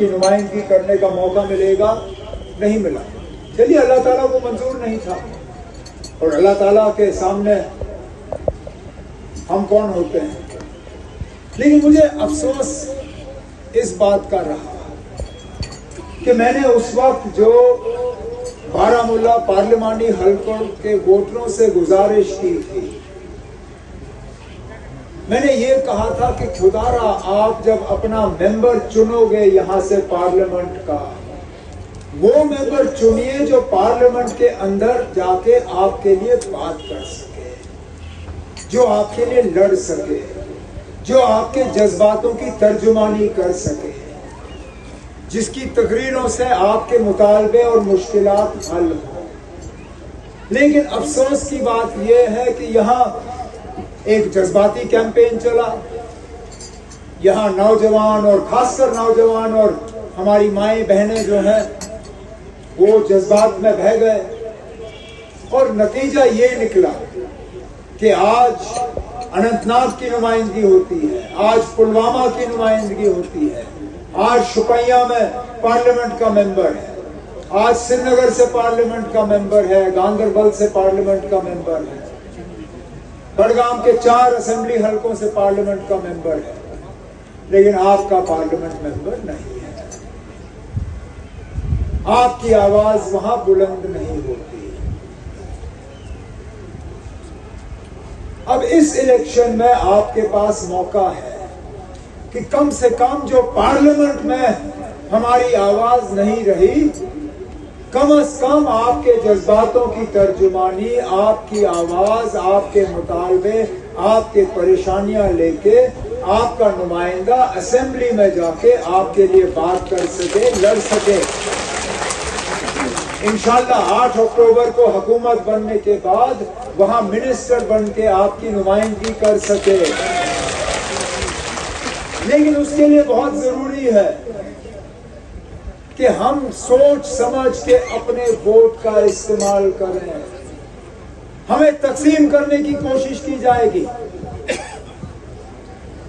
کی نمائندگی کرنے کا موقع ملے گا، نہیں ملا۔ چلیے، اللہ تعالیٰ کو منظور نہیں تھا، اور اللہ تعالیٰ کے سامنے ہم کون ہوتے ہیں؟ لیکن مجھے افسوس اس بات کا رہا کہ میں نے اس وقت جو بارہمولہ پارلیمانی حلقوں کے ووٹروں سے گزارش کی تھی، میں نے یہ کہا تھا کہ خدارا آپ جب اپنا ممبر چنو گے یہاں سے پارلیمنٹ کا، وہ ممبر چنیے جو پارلیمنٹ کے اندر جا کے آپ کے لیے بات کر سکے، جو آپ کے لیے لڑ سکے، جو آپ کے جذباتوں کی ترجمانی کر سکے، جس کی تقریروں سے آپ کے مطالبے اور مشکلات حل ہوں۔ لیکن افسوس کی بات یہ ہے کہ یہاں ایک جذباتی کیمپین چلا، یہاں نوجوان اور خاص کر نوجوان اور ہماری مائیں بہنیں جو ہیں وہ جذبات میں بہہ گئے، اور نتیجہ یہ نکلا کہ آج اننت ناگ کی نمائندگی ہوتی ہے، آج پلوامہ کی نمائندگی ہوتی ہے، آج شوپیاں میں پارلیمنٹ کا ممبر ہے، آج سری نگر سے پارلیمنٹ کا ممبر ہے، گاندربل سے پارلیمنٹ کا ممبر ہے، بڑگام کے 4 اسمبلی حلقوں سے پارلیمنٹ کا ممبر ہے، لیکن آپ کا پارلیمنٹ ممبر نہیں ہے۔ آپ کی آواز وہاں بلند نہیں ہوتی۔ اب اس الیکشن میں آپ کے پاس موقع ہے کہ کم سے کم جو پارلیمنٹ میں ہماری آواز نہیں رہی، کم از کم آپ کے جذباتوں کی ترجمانی، آپ کی آواز، آپ کے مطالبے، آپ کے پریشانیاں لے کے آپ کا نمائندہ اسمبلی میں جا کے آپ کے لیے بات کر سکے، لڑ سکے۔ انشاءاللہ 8 اکتوبر کو حکومت بننے کے بعد وہاں منسٹر بن کے آپ کی نمائندگی کر سکے۔ لیکن اس کے لیے بہت ضروری ہے کہ ہم سوچ سمجھ کے اپنے ووٹ کا استعمال کریں۔ ہمیں تقسیم کرنے کی کوشش کی جائے گی،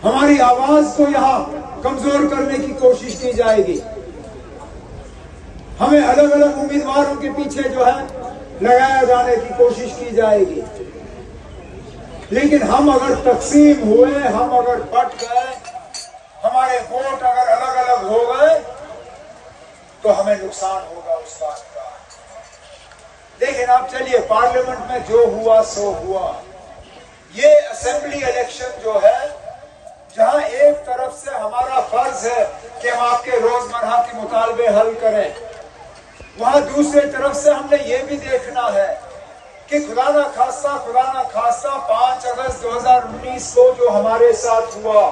ہماری آواز کو یہاں کمزور کرنے کی کوشش کی جائے گی، ہمیں الگ الگ امیدواروں کے پیچھے جو ہے لگایا جانے کی کوشش کی جائے گی۔ لیکن ہم اگر تقسیم ہوئے، ہم اگر بٹ گئے، ہمارے ووٹ اگر الگ الگ ہو گئے تو ہمیں نقصان ہوگا اس بات کا۔ لیکن اب چلیے، پارلیمنٹ میں جو ہوا سو ہوا۔ یہ اسمبلی الیکشن جو ہے، جہاں ایک طرف سے ہمارا فرض ہے کہ ہم آپ کے روزمرہ کے مطالبے حل کریں، وہاں دوسرے طرف سے ہم نے یہ بھی دیکھنا ہے کہ خدا نہ خواستہ 5 اگست 2019 کو جو ہمارے ساتھ ہوا،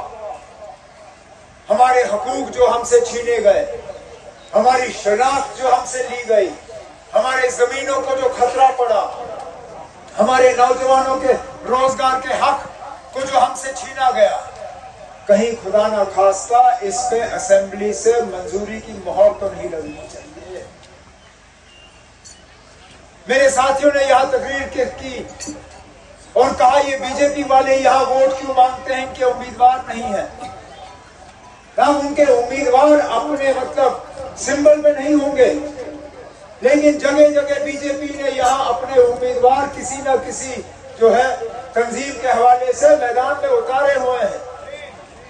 ہمارے حقوق جو ہم سے چھینے گئے، ہماری شناخت جو ہم سے لی گئی، ہمارے زمینوں کو جو خطرہ پڑا، ہمارے نوجوانوں کے روزگار کے حق کو جو ہم سے چھینا گیا، کہیں خدا نہ خواستہ اس پہ اسمبلی سے منظوری کی مہر تو نہیں لگنی چاہیے۔ میرے ساتھیوں نے یہاں تقریر کی اور کہا یہ بی جے پی والے یہاں ووٹ کیوں مانگتے ہیں کہ امیدوار نہیں ہے۔ ان کے امیدوار اپنے سمبل میں نہیں ہوں گے، لیکن جگہ جگہ بی جے پی نے یہاں اپنے امیدوار کسی نہ کسی جو ہے تنظیم کے حوالے سے میدان میں اتارے ہوئے ہیں،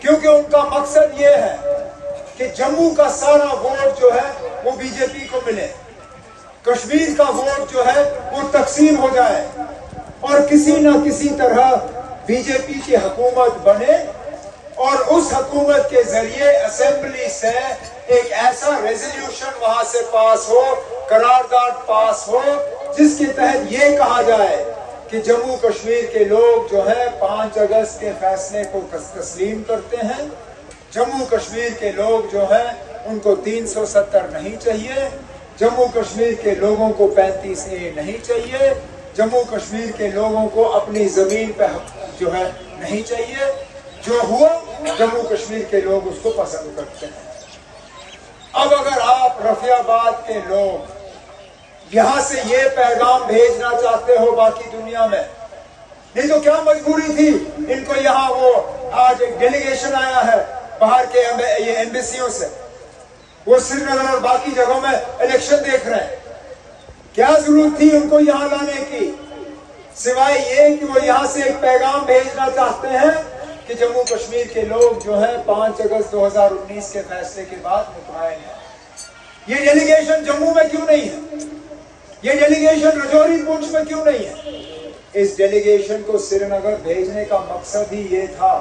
کیونکہ ان کا مقصد یہ ہے کہ جموں کا سارا ووٹ جو ہے وہ بی جے پی کو ملے، کشمیر کا ووٹ جو ہے وہ تقسیم ہو جائے، اور کسی نہ کسی طرح بی جے پی کی حکومت بنے، اور اس حکومت کے ذریعے اسمبلی سے ایک ایسا ریزولوشن وہاں سے پاس ہو، قرارداد پاس ہو، جس کے تحت یہ کہا جائے کہ جموں کشمیر کے لوگ جو ہے 5 اگست کے فیصلے کو تسلیم کرتے ہیں، جموں کشمیر کے لوگ جو ہیں ان کو 370 نہیں چاہیے، جموں کشمیر کے لوگوں کو 35A نہیں چاہیے، جموں کشمیر کے لوگوں کو اپنی زمین پہ جو ہے نہیں چاہیے۔ جو ہوا جموں کشمیر کے لوگ اس کو پسند کرتے ہیں۔ اب اگر آپ رفیع آباد کے لوگ یہاں سے یہ پیغام بھیجنا چاہتے ہو باقی دنیا میں، نہیں تو کیا مجبوری تھی ان کو یہاں وہ آج ایک ڈیلیگیشن آیا ہے باہر کے یہ ایمبیسیوں سے، वो श्रीनगर और बाकी जगहों में इलेक्शन देख रहे हैं। क्या जरूरत थी उनको यहाँ लाने की, सिवाय ये कि वो यहाँ से एक पैगाम भेजना चाहते हैं कि जम्मू कश्मीर के लोग जो है 5 अगस्त 2019 के फैसले के बाद मुतमईन हैं। ये डेलीगेशन जम्मू में क्यों नहीं है? ये डेलीगेशन रजौरी पुंछ में क्यों नहीं है? इस डेलीगेशन को श्रीनगर भेजने का मकसद ही ये था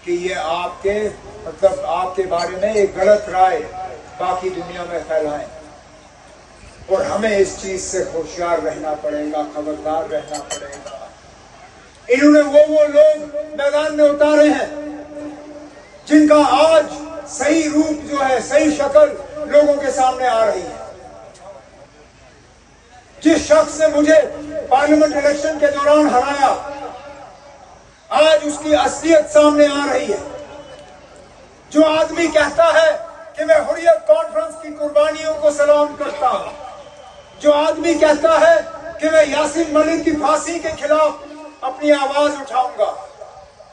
कि ये आपके बारे में एक गलत राय बाकी दुनिया में फैलाएं, और हमें इस चीज से होशियार रहना पड़ेगा, खबरदार रहना पड़ेगा। इन्होंने वो लोग मैदान में उतारे हैं जिनका आज सही रूप जो है, सही शक्ल लोगों के सामने आ रही है। जिस शख्स ने मुझे पार्लियामेंट इलेक्शन के दौरान हराया, आज उसकी असलियत सामने आ रही है। जो आदमी कहता है कि मैं हुर्रियत कॉन्फ्रेंस की कुर्बानियों को सलाम करता हूं, जो आदमी कहता है कि मैं यासीन मलिक की फांसी के खिलाफ अपनी आवाज उठाऊंगा,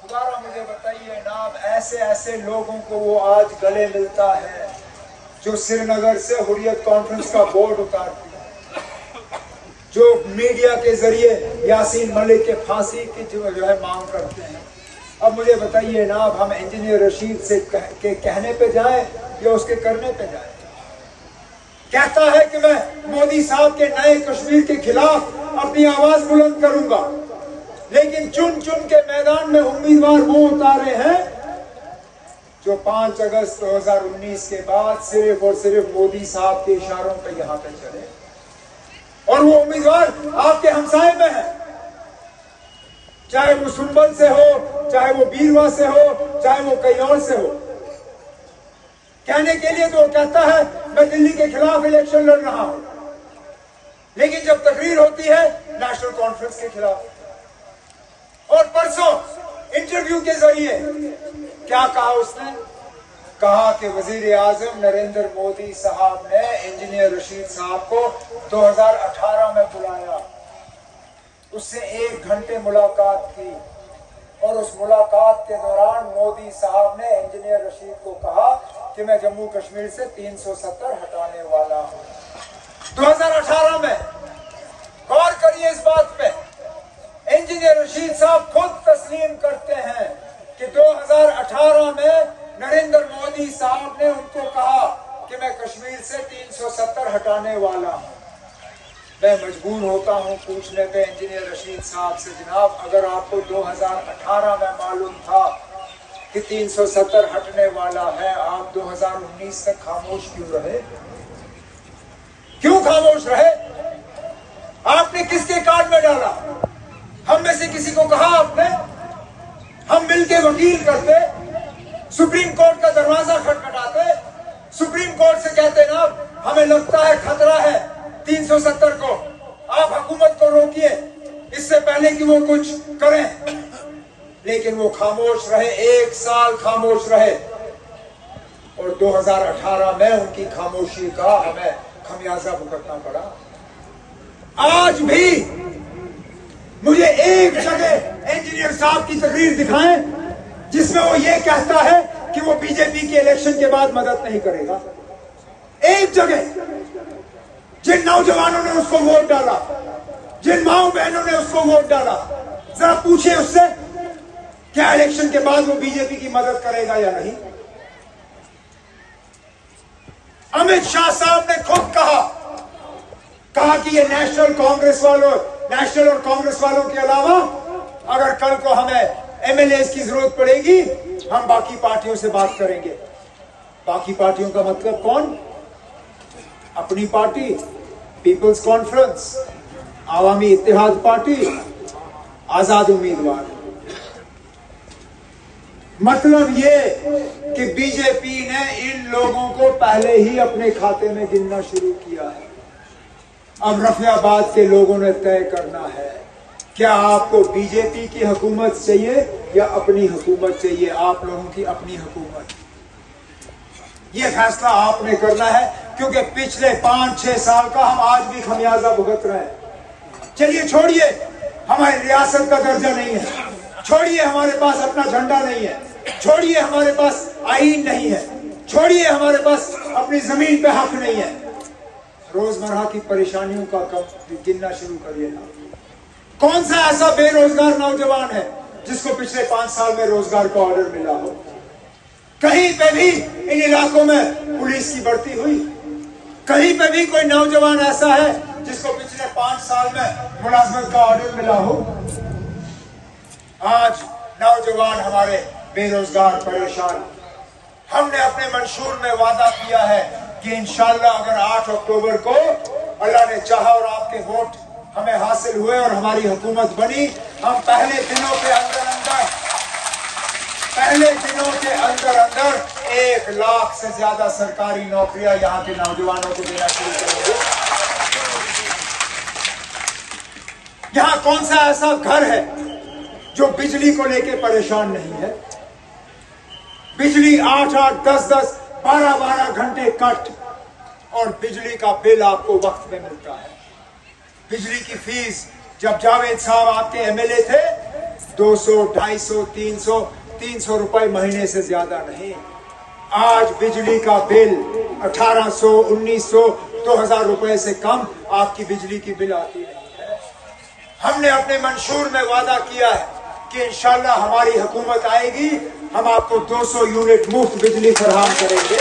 दोबारा मुझे बताइए नाम ऐसे ऐसे लोगों को वो आज गले मिलता है जो श्रीनगर से हुर्रियत कॉन्फ्रेंस का बोर्ड उतारती है, जो मीडिया के जरिए यासीन मलिक के फांसी की जो है मांग करते हैं। अब मुझे बताइए ना, अब हम इंजीनियर रशीद से के कहने पे जाएं या उसके करने पे जाएं? कहता है कि मैं मोदी साहब के नए कश्मीर के खिलाफ अपनी आवाज बुलंद करूंगा, लेकिन चुन चुन के मैदान में उम्मीदवार वो उतारे हैं जो 5 अगस्त 2019 के बाद सिर्फ और सिर्फ मोदी साहब के इशारों पे यहाँ पे चले, और वो उम्मीदवार आपके हमसाये में है, चाहे वो सुंबल से हो, चाहे वो बीरवा से हो, चाहे वो कहीं और से हो। कहने के लिए तो वो कहता है मैं दिल्ली के खिलाफ इलेक्शन लड़ रहा हूं, लेकिन जब तकरीर होती है नेशनल कॉन्फ्रेंस के खिलाफ। और परसों इंटरव्यू के जरिए क्या कहा उसने? कहा कि वजीर आजम नरेंद्र मोदी साहब ने इंजीनियर रशीद साहब को 2018 में बुलाया, उससे 1 घंटे मुलाकात की, और उस मुलाकात के दौरान मोदी साहब ने इंजीनियर रशीद को कहा कि मैं जम्मू कश्मीर से 370 हटाने वाला हूं। 2018 में, गौर करिए इस बात पे, इंजीनियर रशीद साहब खुद तस्लीम करते हैं कि 2018 में नरेंद्र मोदी साहब ने उनको कहा कि मैं कश्मीर से 370 हटाने वाला हूं। मैं मजबूर होता हूं पूछने पे इंजीनियर रशीद साहब से, जनाब अगर आपको 2018 में मालूम था कि 370 हटने वाला है, आप 2019 तक खामोश क्यों रहे? क्यों खामोश रहे? आपने किसके कार्ड में डाला? हम में से किसी को कहा आपने? हम मिलके वकील करते, सुप्रीम कोर्ट का दरवाजा खटखटाते, सुप्रीम कोर्ट से कहते ना हमें लगता है खतरा है 370 को, आप हुकूमत को रोकिए इससे पहले कि वो कुछ करें। लेकिन वो खामोश रहे, 1 साल खामोश रहे, और 2018 में उनकी खामोशी का हमें खमियाजा भुगतना पड़ा। आज भी मुझे एक जगह इंजीनियर साहब की तकरीर दिखाएं जिसमें वो ये कहता है कि वो बीजेपी के इलेक्शन के बाद मदद नहीं करेगा। एक जगह जिन नौजवानों ने उसको वोट डाला, जिन माओ बहनों ने उसको वोट डाला, जरा पूछिए उससे क्या इलेक्शन के बाद वो बीजेपी की मदद करेगा या नहीं। अमित शाह साहब ने खुद कहा कि ये नेशनल और कांग्रेस वालों के अलावा अगर कल को हमें एमएलए की जरूरत पड़ेगी हम बाकी पार्टियों से बात करेंगे। बाकी पार्टियों का मतलब कौन? Apni party, people's conference, Awami Ittehad party, आजाद उम्मीदवार। मतलब ये कि बीजेपी ने इन लोगों को पहले ही अपने खाते में गिनना शुरू किया है। अब रफियाबाद के लोगों ने तय करना है क्या आपको बीजेपी की हुकूमत चाहिए या अपनी हुकूमत चाहिए, आप लोगों की अपनी हुकूमत। ये फैसला आपने करना है, क्योंकि पिछले 5-6 साल का हम आज भी खमियाजा भुगत रहे हैं। चलिए छोड़िए हमारी रियासत का दर्जा नहीं है, छोड़िए हमारे पास अपना झंडा नहीं है, छोड़िए हमारे पास आईन नहीं है, छोड़िए, हमारे पास अपनी जमीन पे हक नहीं है। रोजमर्रा की परेशानियों का कम गिनना शुरू करिए ना। कौन सा ऐसा बेरोजगार नौजवान है जिसको पिछले 5 साल में रोजगार का ऑर्डर मिला हो? कहीं पे भी इन इलाकों में पुलिस की भर्ती हुई? कहीं पे भी कोई नौजवान ऐसा है जिसको पिछले 5 साल में मुलाजमत का ऑर्डर मिला हो? आज नौजवान हमारे बेरोजगार परेशान। हमने अपने मंशूर में वादा किया है कि इंशाअल्लाह अगर 8 अक्टूबर को अल्लाह ने चाहा और आपके वोट हमें हासिल हुए और हमारी हुकूमत बनी, हम पहले दिनों के अंदर 1 लाख से ज्यादा सरकारी नौकरियां यहाँ के नौजवानों को देना शुरू करेंगे। यहाँ कौन सा ऐसा घर है जो बिजली को लेके परेशान नहीं है? बिजली 8-8, 10-10, 12-12 घंटे कट और बिजली का बिल आपको वक्त पे मिलता है। बिजली की फीस जब जावेद साहब आपके एमएलए थे 200, 250, 300 रुपए महीने से ज्यादा नहीं। आज बिजली का बिल 1800, 1900, 2000 रुपए से कम आपकी बिजली की बिल आती नहीं है। हमने अपने मंशूर में वादा किया है कि इंशाअल्लाह हमारी हुकूमत आएगी, हम आपको 200 यूनिट मुफ्त बिजली फराहम करेंगे।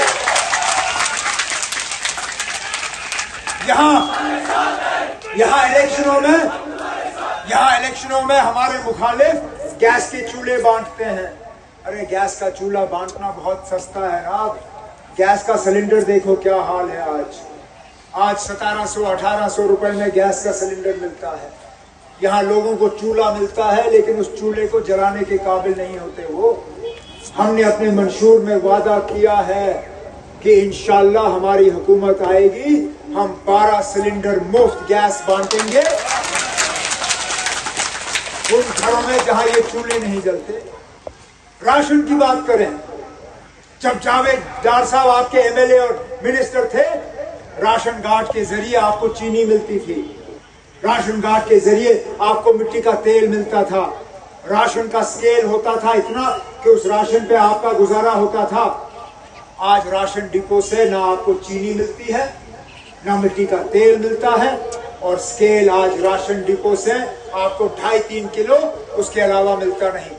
यहाँ इलेक्शनों में हमारे मुखालिफ गैस के चूल्हे बांटते हैं। अरे गैस का चूल्हा बांटना बहुत सस्ता है ना। गैस का सिलेंडर देखो क्या हाल है। आज 1700-1800 रुपए में गैस का सिलेंडर मिलता है। यहाँ लोगों को चूल्हा मिलता है लेकिन उस चूल्हे को जलाने के काबिल नहीं होते वो। हमने अपने मंशूर में वादा किया है कि इंशाअल्लाह हमारी हुकूमत आएगी, हम 12 सिलेंडर मुफ्त गैस बांटेंगे उन घरों में जहां ये चूल्हे नहीं जलते। राशन की बात करें, जब जावेद डार साहब आपके एमएलए और मिनिस्टर थे, राशन कार्ड के जरिए आपको चीनी मिलती थी, राशन कार्ड के जरिए आपको मिट्टी का तेल मिलता था, राशन का स्केल होता था इतना कि उस राशन पे आपका गुजारा होता था। आज राशन डिपो से ना आपको चीनी मिलती है, ना मिट्टी का तेल मिलता है, और स्केल आज राशन डिपो से आपको 2.5-3 किलो, उसके अलावा मिलता नहीं।